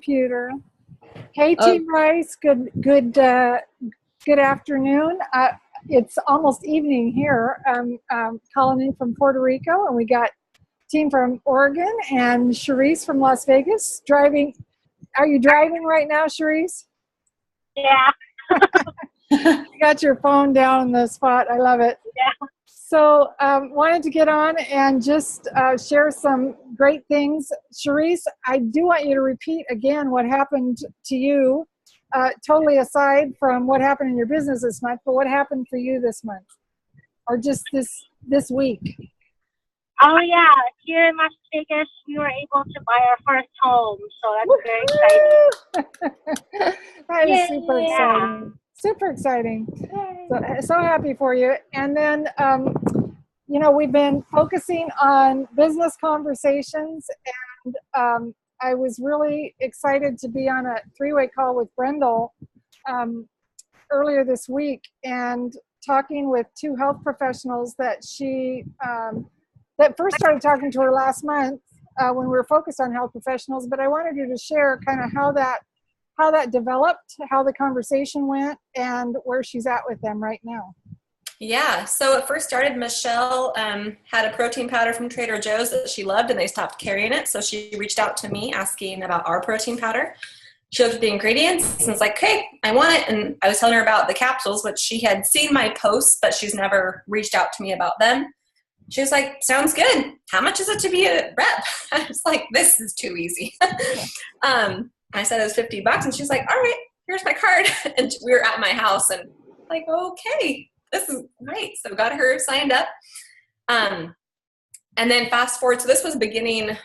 computer. Hey, Oh, Team Rice. Good afternoon. It's almost evening here. Calling in from Puerto Rico, and we got team from Oregon and Charisse from Las Vegas driving. Are you driving right now, Charisse? Yeah, You got your phone down in the spot. I love it. yeah. So, wanted to get on and just share some great things. Charisse, I do want you to repeat again what happened to you, totally aside from what happened in your business this month, but what happened for you this month or just this week? Oh yeah, here in Las Vegas, we were able to buy our first home, so that's very exciting. That is super Yeah. exciting. Super exciting. So happy for you. And then, we've been focusing on business conversations, and I was really excited to be on a three-way call with Brendel earlier this week and talking with two health professionals that that first started talking to her last month when we were focused on health professionals, but I wanted you to share kind of how that developed, how the conversation went, and where she's at with them right now. Yeah, so it first started, Michelle had a protein powder from Trader Joe's that she loved, and they stopped carrying it, so she reached out to me asking about our protein powder. She looked at the ingredients and was like, "Okay, I want it." And I was telling her about the capsules, which she had seen my posts, but she's never reached out to me about them. She was like, "Sounds good. How much is it to be a rep?" I was like, "This is too easy." I said it was $50, and she's like, "All right, here's my card." And we were at my house, and like, okay, this is great. So got her signed up. And then fast forward, so this was beginning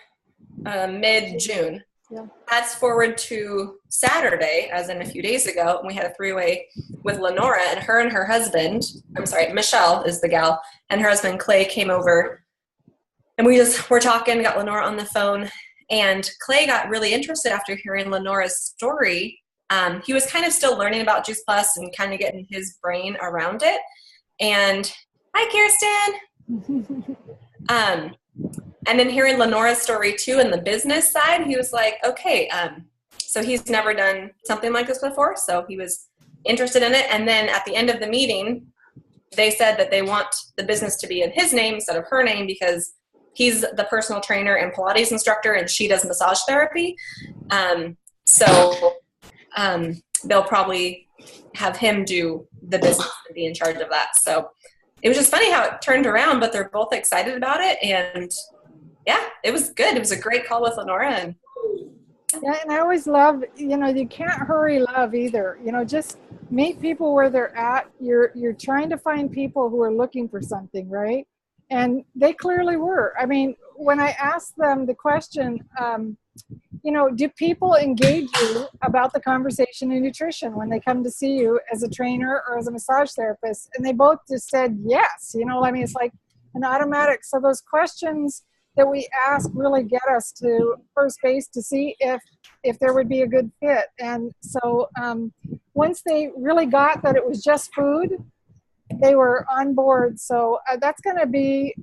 mid-June. Yeah. Fast forward to Saturday, as in a few days ago, and we had a three-way with Lenora, and her husband, Michelle is the gal, and her husband Clay came over, and we just were talking, got Lenora on the phone, and Clay got really interested after hearing Lenora's story. He was kind of still learning about Juice Plus and kind of getting his brain around it. And hi, Kirsten. And then hearing Lenora's story too, and the business side, he was like, okay, so he's never done something like this before, so he was interested in it. And then at the end of the meeting, they said that they want the business to be in his name instead of her name because he's the personal trainer and Pilates instructor, and she does massage therapy. So they'll probably have him do the business and be in charge of that. So it was just funny how it turned around, but they're both excited about it. And yeah, it was good. It was a great call with Lenora. And yeah, and I always love, you can't hurry love either. Just meet people where they're at. You're trying to find people who are looking for something, right? And they clearly were. I mean, when I asked them the question, do people engage you about the conversation in nutrition when they come to see you as a trainer or as a massage therapist? And they both just said yes. It's like an automatic. So those questions that we ask really get us to first base to see if there would be a good fit. And so once they really got that it was just food, they were on board. So that's going to be,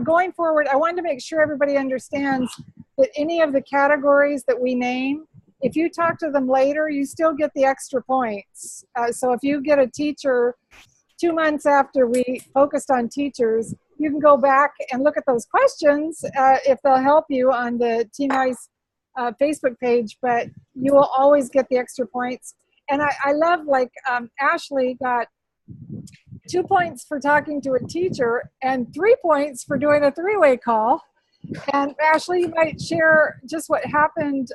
going forward, I wanted to make sure everybody understands that any of the categories that we name, if you talk to them later, you still get the extra points. So if you get a teacher 2 months after we focused on teachers, you can go back and look at those questions if they'll help you on the Team Ice Facebook page, but you will always get the extra points. And I love, Ashley got 2 points for talking to a teacher and 3 points for doing a three-way call. And Ashley, you might share just what happened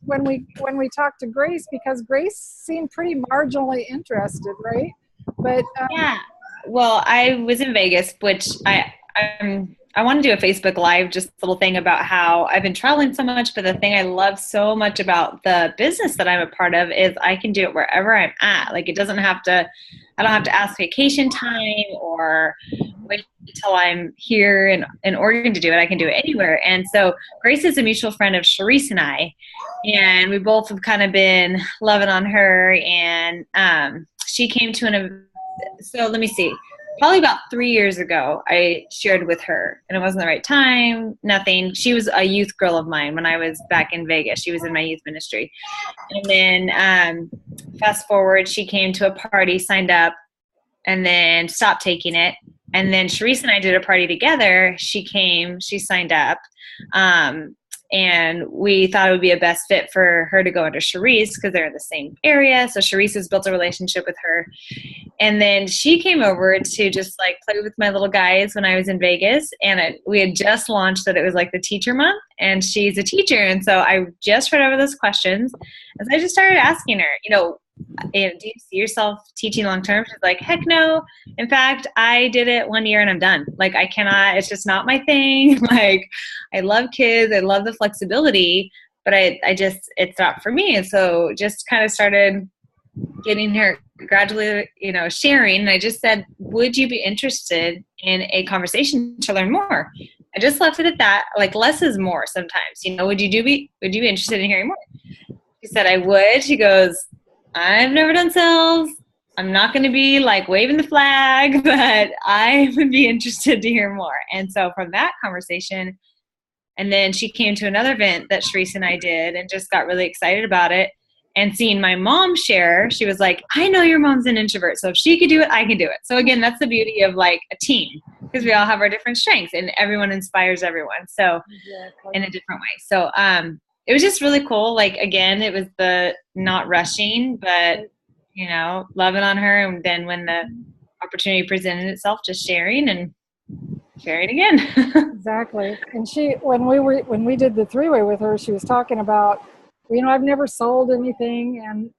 when we talked to Grace, because Grace seemed pretty marginally interested, right? But yeah. Well, I was in Vegas, which I want to do a Facebook Live, just a little thing about how I've been traveling so much, but the thing I love so much about the business that I'm a part of is I can do it wherever I'm at. Like, I don't have to ask vacation time or wait until I'm here in Oregon to do it. I can do it anywhere. And so Grace is a mutual friend of Charisse and I, and we both have kind of been loving on her. And she came to so let me see. probably about 3 years ago, I shared with her, and it wasn't the right time, nothing. She was a youth girl of mine when I was back in Vegas. She was in my youth ministry. And then fast forward, she came to a party, signed up, and then stopped taking it. And then Sharice and I did a party together. She came, she signed up. And we thought it would be a best fit for her to go under Sharice because they're in the same area. So Sharice has built a relationship with her. And then she came over to just like play with my little guys when I was in Vegas. And we had just launched that it was like the teacher month, and she's a teacher. And so I just read over those questions as I just started asking her, do you see yourself teaching long term? She's like, heck no. In fact, I did it 1 year and I'm done. Like, I cannot, it's just not my thing. Like, I love kids. I love the flexibility, but it's not for me. And so just kind of started getting her gradually, sharing. And I just said, would you be interested in a conversation to learn more? I just left it at that. Like, less is more sometimes. Would you be interested in hearing more? She said, I would. She goes, I've never done sales. I'm not going to be like waving the flag, but I would be interested to hear more. And so from that conversation, and then she came to another event that Sharice and I did and just got really excited about it. And seeing my mom share, she was like, I know your mom's an introvert, so if she could do it, I can do it. So again, that's the beauty of like a team, because we all have our different strengths and everyone inspires everyone. So in a different way. So, it was just really cool. Like, again, it was the not rushing, but, loving on her. And then when the opportunity presented itself, just sharing again. Exactly. And when we did the three-way with her, she was talking about, I've never sold anything. And,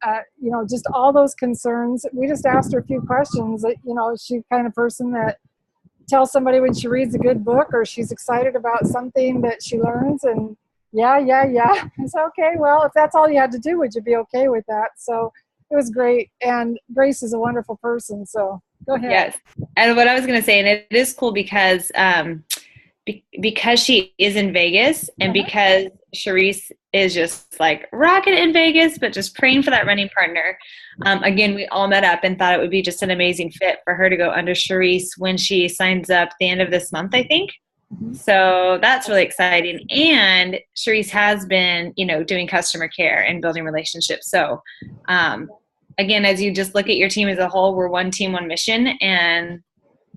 just all those concerns. We just asked her a few questions that, she's the kind of person that tells somebody when she reads a good book or she's excited about something that she learns, and yeah. I said, okay, well, if that's all you had to do, would you be okay with that? So it was great. And Grace is a wonderful person. So go ahead. Yes. And what I was going to say, and it is cool because she is in Vegas, and because Sharice is just like rocking in Vegas, but just praying for that running partner. Again, we all met up and thought it would be just an amazing fit for her to go under Sharice when she signs up the end of this month, I think. So that's really exciting. And Sharice has been, doing customer care and building relationships. So, again, as you just look at your team as a whole, we're one team, one mission, and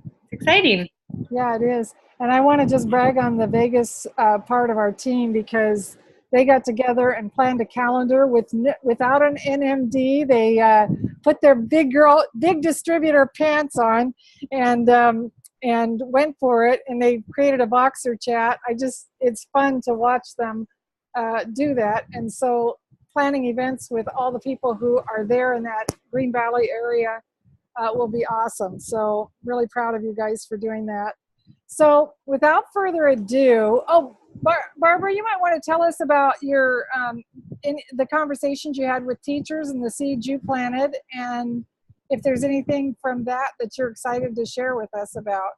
it's exciting. Yeah, it is. And I want to just brag on the Vegas part of our team, because they got together and planned a calendar without an NMD. They put their big distributor pants on and went for it, and they created a Voxer chat. It's fun to watch them do that. And so planning events with all the people who are there in that Green Valley area will be awesome. So really proud of you guys for doing that. So without further ado, Barbara, you might want to tell us about your in the conversations you had with teachers and the seeds you planted, and if there's anything from that you're excited to share with us about.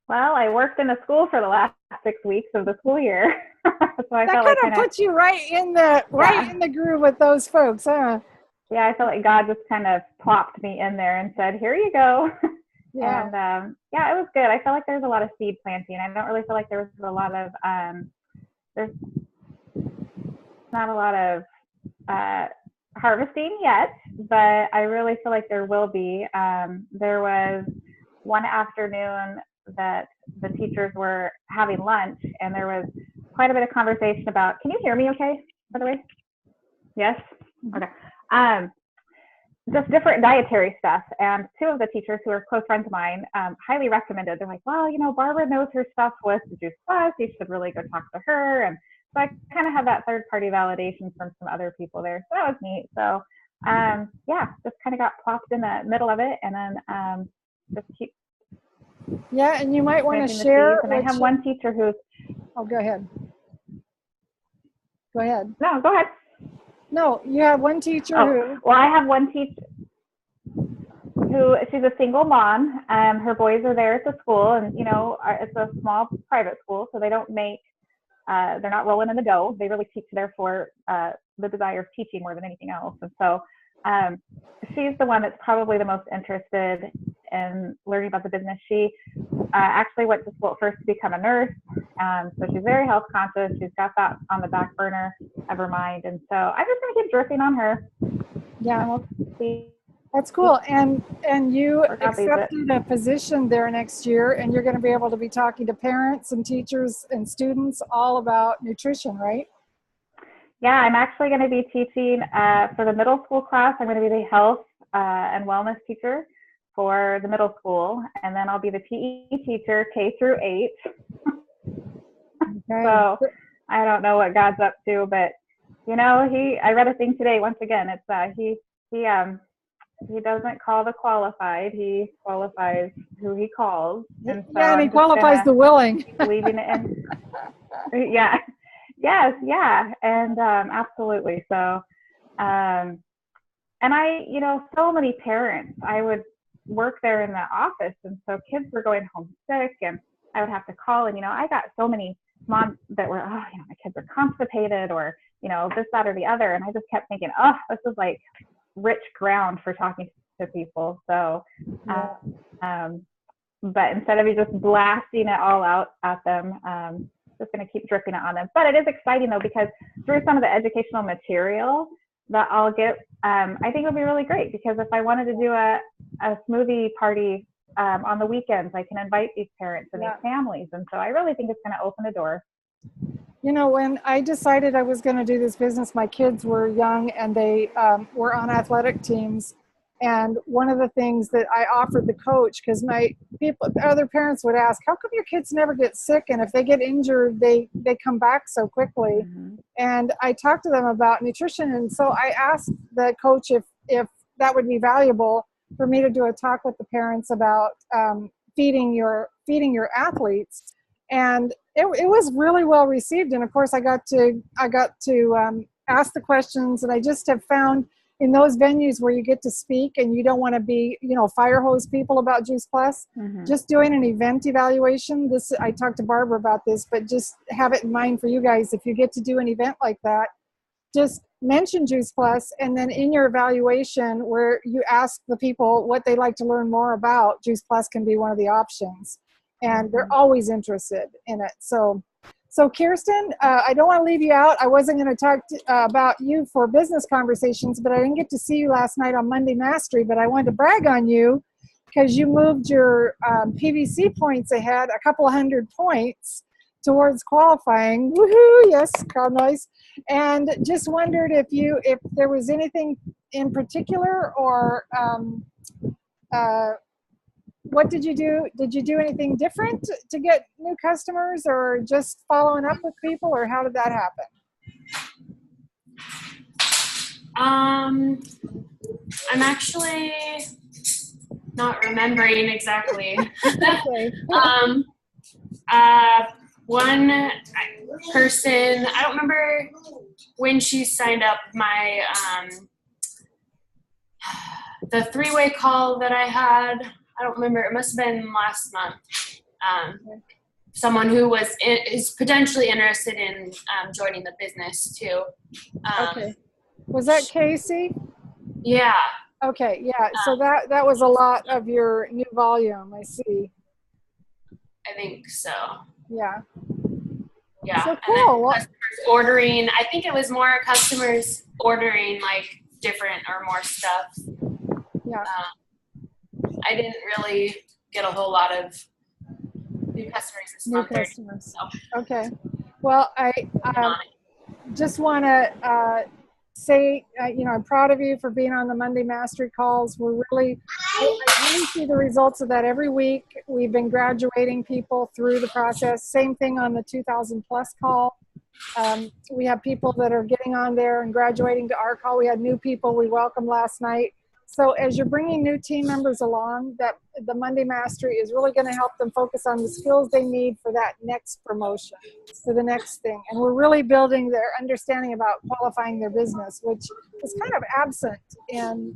Well, I worked in a school for the last 6 weeks of the school year. So I felt kind of puts you right in the groove with those folks, huh? Yeah, I felt like God just kind of plopped me in there and said, here you go. Yeah. And it was good. I felt like there was a lot of seed planting. I don't really feel like there was a lot of there's not a lot of harvesting yet, but I really feel like there will be. There was one afternoon that the teachers were having lunch, and there was quite a bit of conversation about, can you hear me okay, by the way? Yes? Okay. Just different dietary stuff. And two of the teachers who are close friends of mine highly recommended. They're like, well, Barbara knows her stuff with Juice Plus. You should really go talk to her. And so I kind of have that third-party validation from some other people there. So that was neat. So, just kind of got plopped in the middle of it, and then just keep. Yeah, and you might want to share. And I have one teacher who's. Oh, go ahead. Go ahead. No, go ahead. No, you have one teacher who. Well, I have one teacher who, she's a single mom. Her boys are there at the school, and it's a small private school, so they don't make. They're not rolling in the dough. They really teach there for the desire of teaching more than anything else. And so she's the one that's probably the most interested in learning about the business. She actually went to school at first to become a nurse. So she's very health conscious. She's got that on the back burner of her mind. And so I'm just going to keep dripping on her. Yeah. And we'll see. That's cool. And you God leads it. accepted a position there next year, and you're going to be able to be talking to parents and teachers and students all about nutrition, right? Yeah, I'm actually going to be teaching for the middle school class. I'm going to be the health and wellness teacher for the middle school, and then I'll be the PE teacher K through 8. Okay. So I don't know what God's up to, but you know, I read a thing today. Once again, it's he doesn't call the qualified; he qualifies who he calls. And so yeah, and he qualifies the willing. Leaving it in. Yeah. Yes. Yeah. And absolutely. So, and I, you know, so many parents. I would work there in the office, and so kids were going home sick, and I would have to call. And you know, I got so many moms that were, oh, you know, my kids are constipated, or you know, this, that, or the other. And I just kept thinking, oh, this is like rich ground for talking to people. So, but instead of me just blasting it all out at them, just going to keep dripping it on them. But it is exciting though, because through some of the educational material that I'll get, I think it'll be really great, because if I wanted to do a smoothie party on the weekends, I can invite these parents and these families. And so I really think it's going to open the door. You know, when I decided I was going to do this business, my kids were young and they were on athletic teams. And one of the things that I offered the coach, because other parents would ask, how come your kids never get sick? And if they get injured, they come back so quickly. Mm-hmm. And I talked to them about nutrition. And so I asked the coach if that would be valuable for me to do a talk with the parents about feeding your athletes. And it was really well received. And of course I got to ask the questions, and I just have found in those venues where you get to speak and you don't want to be, you know, fire hose people about Juice Plus, mm-hmm. just doing an event evaluation. I talked to Barbara about this, but just have it in mind for you guys. If you get to do an event like that, just mention Juice Plus, and then in your evaluation where you ask the people what they'd like to learn more about, Juice Plus can be one of the options. And they're always interested in it. So Kirsten, I don't want to leave you out. I wasn't going to talk about you for business conversations, but I didn't get to see you last night on Monday Mastery, but I wanted to brag on you because you moved your PVC points ahead, a couple of 100 points towards qualifying. Woohoo, yes, crowd noise. And just wondered if there was anything in particular, or what did you do? Did you do anything different to get new customers, or just following up with people, or how did that happen? I'm actually not remembering exactly. Okay. One person, I don't remember when she signed up my, the three-way call that I had. I don't remember. It must have been last month. Someone who is potentially interested in joining the business too. Okay. Was that Casey? Yeah. Okay. Yeah. So that was a lot of your new volume. I see. I think so. Yeah. Yeah. So cool. And customers ordering. I think it was more customers ordering like different or more stuff. Yeah. I didn't really get a whole lot of new customers this month. New customers. So. Okay. Well, I just want to say, I'm proud of you for being on the Monday Mastery calls. I really see the results of that every week. We've been graduating people through the process. Same thing on the 2000 plus call. We have people that are getting on there and graduating to our call. We had new people we welcomed last night. So as you're bringing new team members along, that the Monday Mastery is really going to help them focus on the skills they need for that next promotion, for the next thing. And we're really building their understanding about qualifying their business, which is kind of absent. And,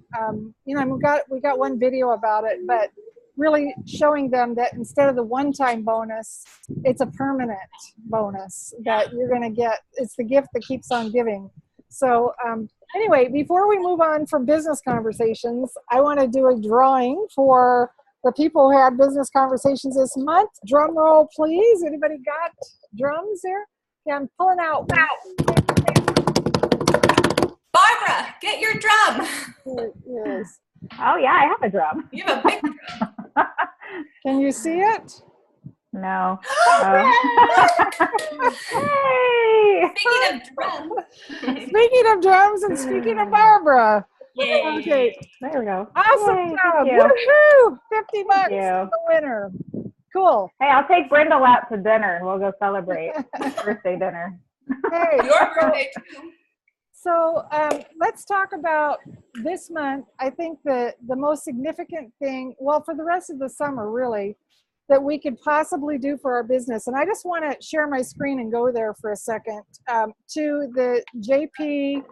we got one video about it, but really showing them that instead of the one-time bonus, it's a permanent bonus that you're going to get. It's the gift that keeps on giving. So anyway, before we move on from business conversations, I want to do a drawing for the people who had business conversations this month. Drum roll, please. Anybody got drums there? Yeah, I'm pulling out. Barbara, get your drum. Here it is. Oh yeah, I have a drum. You have a big drum. Can you see it? No. Hey! Speaking of drums. Speaking of drums and speaking of Barbara. Yay. Okay, There we go. awesome Yay, job. thank you. Woohoo! 50 bucks you. for the winner. Cool. Hey, I'll take Brenda out to dinner and we'll go celebrate birthday dinner. Hey, Your birthday too. so let's talk about this month. I think the most significant thing, well, for the rest of the summer, really, that we could possibly do for our business. And I just want to share my screen and go there for a second to the JP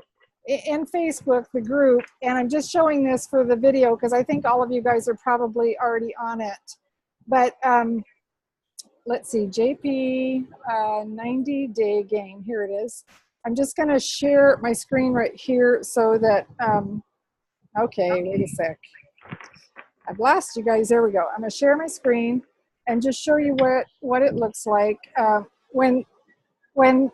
in Facebook, the group. And I'm just showing this for the video because I think all of you guys are probably already on it. But let's see, JP 90-day game. Here it is. I'm just going to share my screen right here so that, okay, wait a sec. I've lost you guys. There we go. I'm going to share my screen and just show you what it looks like. When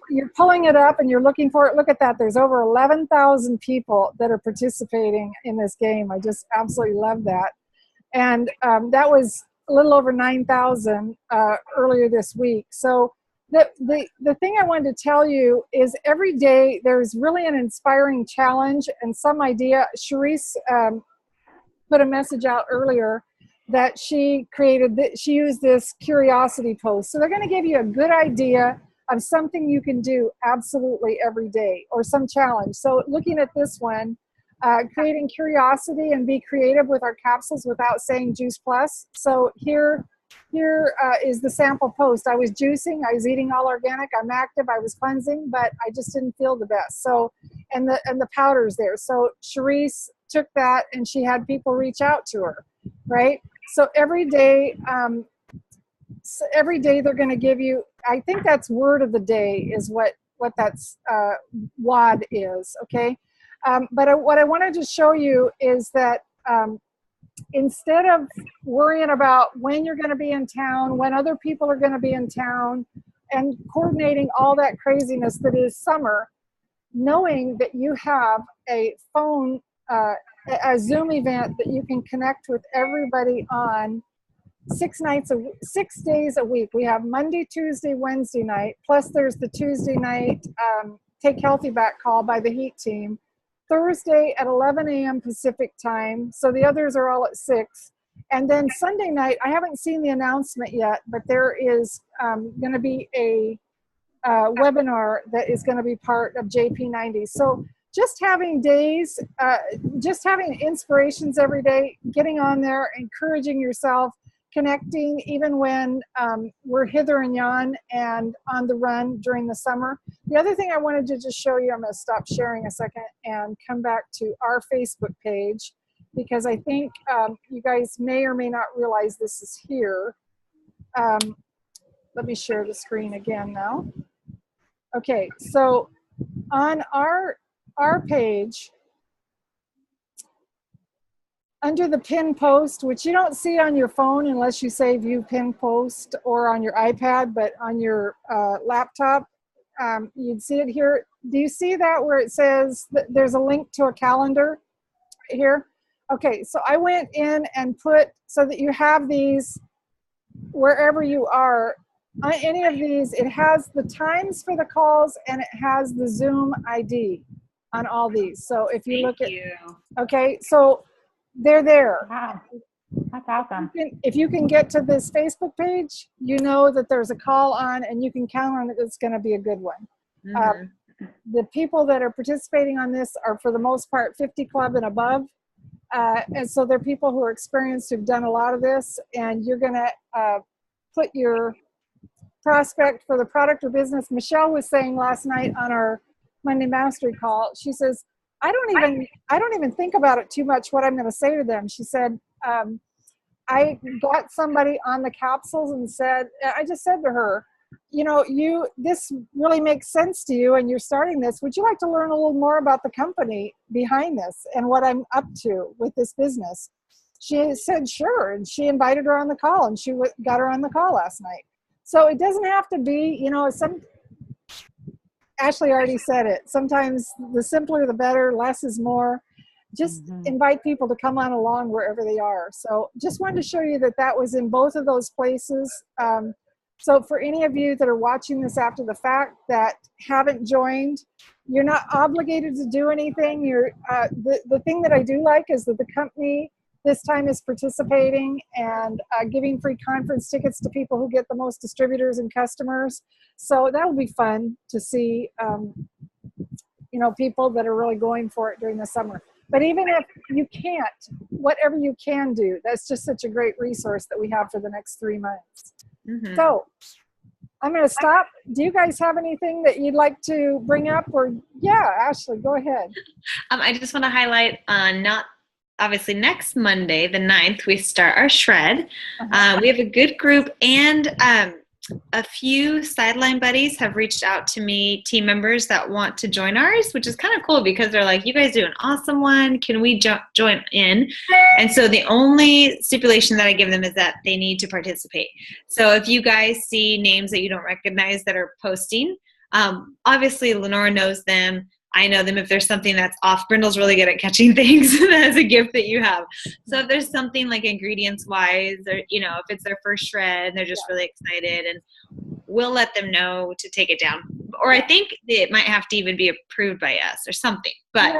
you're pulling it up and you're looking for it, look at that. There's over 11,000 people that are participating in this game. I just absolutely love that. And that was a little over 9,000 earlier this week. So the thing I wanted to tell you is every day there's really an inspiring challenge and some idea. Sharice put a message out earlier that she created, she used this curiosity post. So they're going to give you a good idea of something you can do absolutely every day or some challenge. So looking at this one, creating curiosity and be creative with our capsules without saying juice plus. So here is the sample post. I was juicing, I was eating all organic, I'm active, I was cleansing, but I just didn't feel the best. So, and the powder's there. So Sharice took that and she had people reach out to her, right? So every day they're going to give you, I think that's word of the day is what that's WOD is, okay? But what I wanted to show you is that instead of worrying about when you're going to be in town, when other people are going to be in town, and coordinating all that craziness that is summer, knowing that you have a phone, a Zoom event that you can connect with everybody on 6 days a week. We have Monday, Tuesday, Wednesday night, plus there's the Tuesday night Take Healthy Back call by the Heat team. Thursday at 11 a.m. Pacific time. So the others are all at 6. And then Sunday night, I haven't seen the announcement yet, but there is going to be a webinar that is going to be part of JP90. So just having days, just having inspirations every day, getting on there, encouraging yourself, connecting even when we're hither and yon and on the run during the summer. The other thing I wanted to just show you, I'm going to stop sharing a second and come back to our Facebook page because I think you guys may or may not realize this is here. Let me share the screen again now. Okay, so on our page, under the pin post, which you don't see on your phone unless you say view pin post or on your iPad, but on your laptop, you'd see it here. Do you see that where it says that there's a link to a calendar here? Okay, so I went in and put so that you have these wherever you are. On any of these, it has the times for the calls and it has the Zoom ID on all these. So if you look at, okay, so they're there. Wow, that's awesome. If you can get to this Facebook page, you know that there's a call on and you can count on it. It's going to be a good one. Mm-hmm. The people that are participating on this are for the most part 50 club and above. And so they're people who are experienced, who've done a lot of this, and you're going to put your prospect for the product or business. Michelle was saying last night on our Monday Mastery call, she says, I don't even think about it too much what I'm going to say to them. She said, I got somebody on the capsules and said, I just said to her, this really makes sense to you and you're starting this. Would you like to learn a little more about the company behind this and what I'm up to with this business? She said, sure. And she invited her on the call, and she got her on the call last night. So it doesn't have to be, Ashley already said it. Sometimes the simpler, the better, less is more. Just invite people to come on along wherever they are. So just wanted to show you that was in both of those places. So for any of you that are watching this after the fact that haven't joined, you're not obligated to do anything. The thing that I do like is that the company this time is participating and giving free conference tickets to people who get the most distributors and customers. So that'll be fun to see, people that are really going for it during the summer. But even if you can't, whatever you can do, that's just such a great resource that we have for the next 3 months. Mm-hmm. So I'm going to stop. Do you guys have anything that you'd like to bring up? Or yeah, Ashley, go ahead. I just want to highlight obviously next Monday, the 9th, we start our shred. We have a good group, and a few sideline buddies have reached out to me, team members that want to join ours, which is kind of cool because they're like, you guys do an awesome one. Can we join in? And so the only stipulation that I give them is that they need to participate. So if you guys see names that you don't recognize that are posting, obviously Lenora knows them. I know them. If there's something that's off, Brindle's really good at catching things. That's a gift that you have. So if there's something like ingredients wise, or, if it's their first shred and they're just really excited, and we'll let them know to take it down. Or I think it might have to even be approved by us or something. But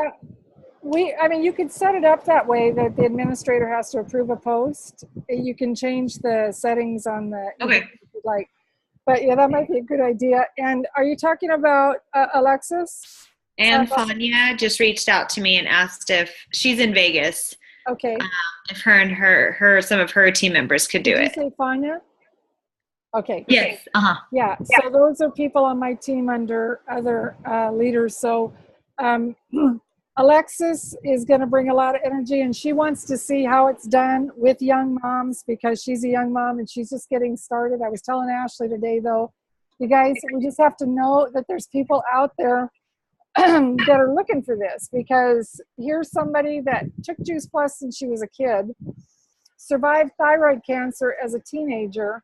you could set it up that way that the administrator has to approve a post. You can change the settings on the, if you'd like. But yeah, that might be a good idea. And are you talking about Alexis? And Fania just reached out to me and asked if she's in Vegas. Okay. If her and some of her team members could do it. Did you say Fania? Okay. Yes. Yeah. So those are people on my team under other leaders. So Alexis is going to bring a lot of energy, and she wants to see how it's done with young moms because she's a young mom and she's just getting started. I was telling Ashley today, though, you guys, we just have to know that there's people out there that are looking for this, because here's somebody that took Juice Plus since she was a kid, survived thyroid cancer as a teenager,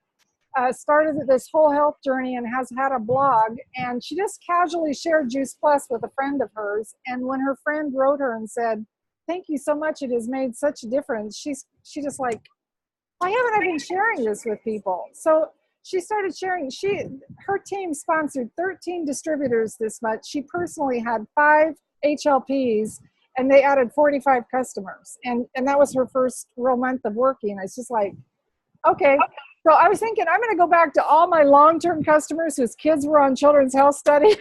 started this whole health journey and has had a blog, and she just casually shared Juice Plus with a friend of hers, and when her friend wrote her and said, thank you so much, it has made such a difference, she just like, why haven't I been sharing this with people? So she started sharing. Her team sponsored 13 distributors this month. She personally had 5 HLPs, and they added 45 customers. And that was her first real month of working. I was just like, okay. So I was thinking, I'm going to go back to all my long-term customers whose kids were on Children's Health Study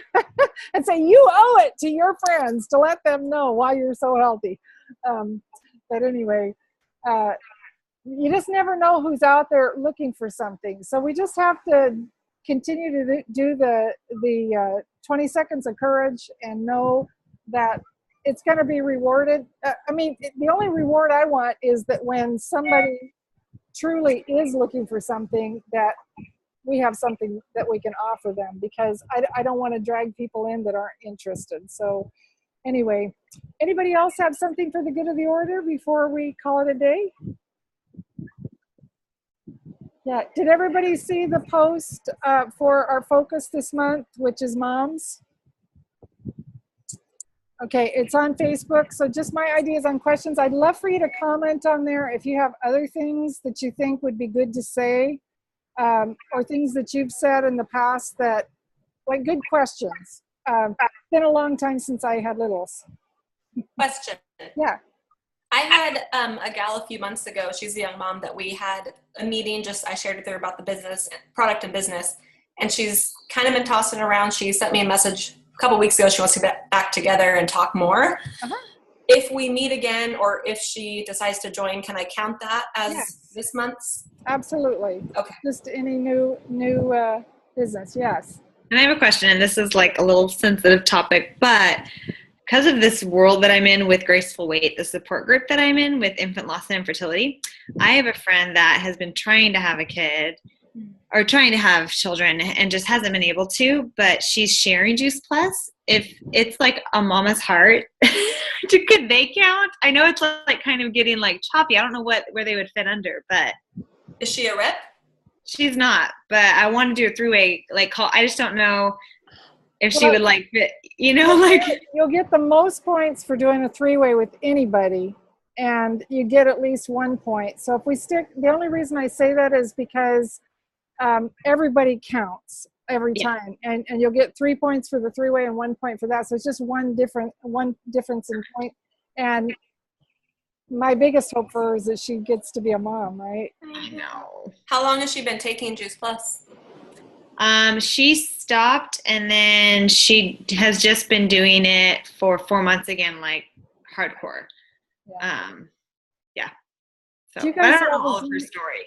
and say, you owe it to your friends to let them know why you're so healthy. But anyway, you just never know who's out there looking for something. So we just have to continue to do the 20 seconds of courage and know that it's going to be rewarded. The only reward I want is that when somebody truly is looking for something, that we have something that we can offer them, because I don't want to drag people in that aren't interested. So anyway, anybody else have something for the good of the order before we call it a day? Yeah, did everybody see the post for our focus this month, which is moms? Okay, it's on Facebook. So just my ideas on questions. I'd love for you to comment on there if you have other things that you think would be good to say, or things that you've said in the past that, like, good questions. It's been a long time since I had littles. Question. Yeah. I had a gal a few months ago. She's a young mom that we had a meeting. I shared with her about the business, product and business, and she's kind of been tossing around. She sent me a message a couple weeks ago. She wants to get back together and talk more. If we meet again, or if she decides to join, can I count that as this month's? Absolutely. Okay. Just any new business. Yes. And I have a question, and this is like a little sensitive topic, but because of this world that I'm in with Graceful Weight, the support group that I'm in with infant loss and infertility, I have a friend that has been trying to have a kid, or trying to have children and just hasn't been able to, but she's sharing Juice Plus. If it's like a mama's heart, could they count? I know it's like kind of getting like choppy. I don't know where they would fit under, but Is she a rep? she's not. But I want to do a three-way like call. I just don't know if she would like fit, like you'll get the most points for doing a three-way with anybody, and you get at least 1 point. So if we stick, the only reason I say that is because everybody counts every time, and you'll get 3 points for the three-way and 1 point for that. So it's just one difference in point. And my biggest hope for her is that she gets to be a mom, right? I know. How long has she been taking Juice Plus? She stopped, and then she has just been doing it for 4 months again, like hardcore. Yeah. So Do you I guys don't know have all of her story.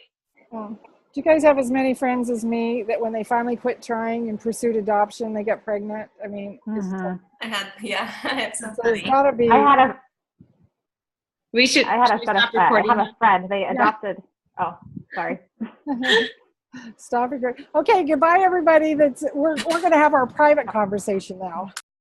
do you guys have as many friends as me that when they finally quit trying and pursued adoption, they got pregnant? I mean, I had some. so there's gotta be. I had We should. I had a should we set of stop friends. I recording? have a friend. They adopted. Oh, sorry. Stop it. Okay, goodbye, everybody. We're going to have our private conversation now.